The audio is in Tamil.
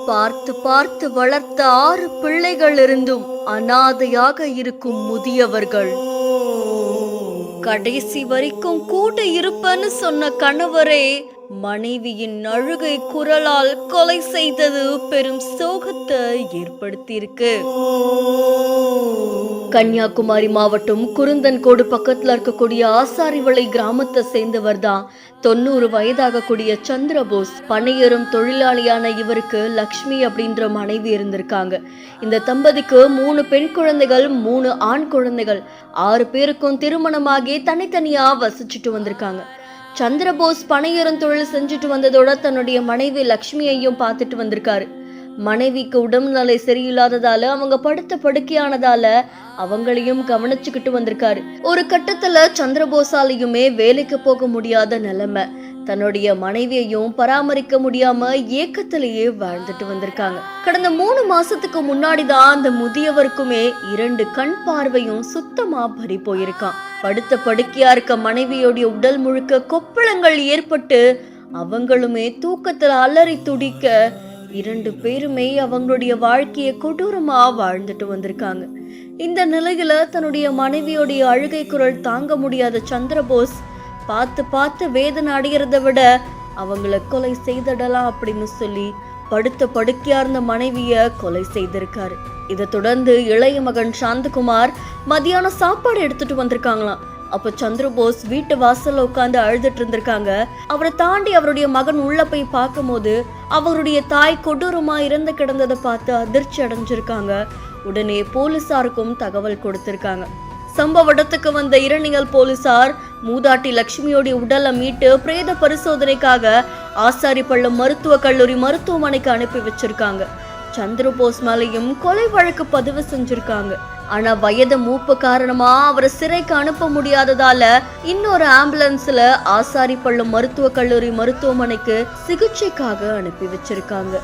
பார்த்து பார்த்து வளர்த்த 6 பிள்ளைகள் இருந்தும் அனாதையாக இருக்கும் முதியவர்கள், கடைசி வரைக்கும் கூட இருப்பேன்னு சொன்ன கணவரே மனைவியின் அழுகை குரலால் கொலை செய்தது பெரும் சோகத்தை ஏற்படுத்தியிருக்கு. கன்னியாகுமரி மாவட்டம் குருந்தன்கோடு பக்கத்துல இருக்கக்கூடிய ஆசாரிவளை கிராமத்தை சேர்ந்தவர் தான் 90 வயதாகக்கூடிய சந்திரபோஸ். பணியேறும் தொழிலாளியான இவருக்கு லக்ஷ்மி அப்படின்ற மனைவி இருந்திருக்காங்க. இந்த தம்பதிக்கு 3 பெண் குழந்தைகள், 3 ஆண் குழந்தைகள். 6 பேருக்கும் திருமணமாகி தனித்தனியா வசிச்சுட்டு வந்திருக்காங்க. சந்திரபோஸ் பணியேறும் தொழில் செஞ்சுட்டு வந்ததோட தன்னுடைய மனைவி லக்ஷ்மியையும் பார்த்துட்டு வந்திருக்காரு. மனைவிக்கு உடல்நிலை சரியில்லாததால அவங்க படுத்த படுக்கையானதால அவங்களையும் கவனிச்சுக்கிட்டு வந்திருக்காரு. ஒரு கட்டத்துல சந்திரபோஸாலையுமே வேலைக்கு போக முடியாத நிலைமை. தன்னுடைய மனைவியையும் பராமரிக்க முடியாம ஏக்கத்திலேயே வாழ்ந்துட்டு வந்திருக்காங்க. கடந்த 3 மாசத்துக்கு முன்னாடிதான் அந்த முதியவருக்குமே 2 கண் பார்வையும் சுத்தமா பறி போயிருக்கான். படுத்த படுக்கையா இருக்க மனைவியோடைய உடல் முழுக்க கொப்பளங்கள் ஏற்பட்டு அவங்களுமே தூக்கத்துல அலறி துடிக்க 2 பேருமே அவங்களுடைய வாழ்க்கையை கொடூரமா வாழ்ந்துட்டு வந்திருக்காங்க. இந்த நிலையில தன்னுடைய மனைவியோடைய அழுகை குரல் தாங்க முடியாத சந்திரபோஸ் பார்த்து பார்த்து வேதனை அடைகிறத விட அவங்கள கொலை செய்திடலாம் அப்படின்னு சொல்லி படுத்த படுக்கையா இருந்த மனைவிய கொலை செய்திருக்காரு. இதை தொடர்ந்து இளைய மகன் சாந்தகுமார் மதியானம் சாப்பாடு எடுத்துட்டு வந்திருக்காங்களாம். அப்ப சந்திரபோஸ் வீட்டு வாசல்ல உட்காந்து அழுதுட்டு இருந்திருக்காங்க. அவரை தாண்டி அவருடைய மகன் உள்ள போய் பார்க்கும் போது அவருடைய தாய் கொடூரமா இறந்து கிடந்ததை பார்த்து அதிர்ச்சி அடைஞ்சிருக்காங்க. உடனே போலீசாருக்கும் தகவல் கொடுத்திருக்காங்க. சம்பவ இடத்துக்கு வந்த இரணியல் போலீசார் மூதாட்டி லட்சுமியோடைய உடலை மீட்டு பிரேத பரிசோதனைக்காக ஆசாரிப்பள்ளம் மருத்துவக் கல்லூரி மருத்துவமனைக்கு அனுப்பி வச்சிருக்காங்க. சந்திரபோஸ் மேலையும் கொலை வழக்கு பதிவு செஞ்சிருக்காங்க. ஆனா வயது மூப்பு காரணமா அவரை சிறைக்கு அனுப்ப முடியாததால இன்னொரு ஆம்புலன்ஸ்ல ஆசாரிப்பள்ளம் மருத்துவக் கல்லூரி மருத்துவமனைக்கு சிகிச்சைக்காக அனுப்பி வச்சிருக்காங்க.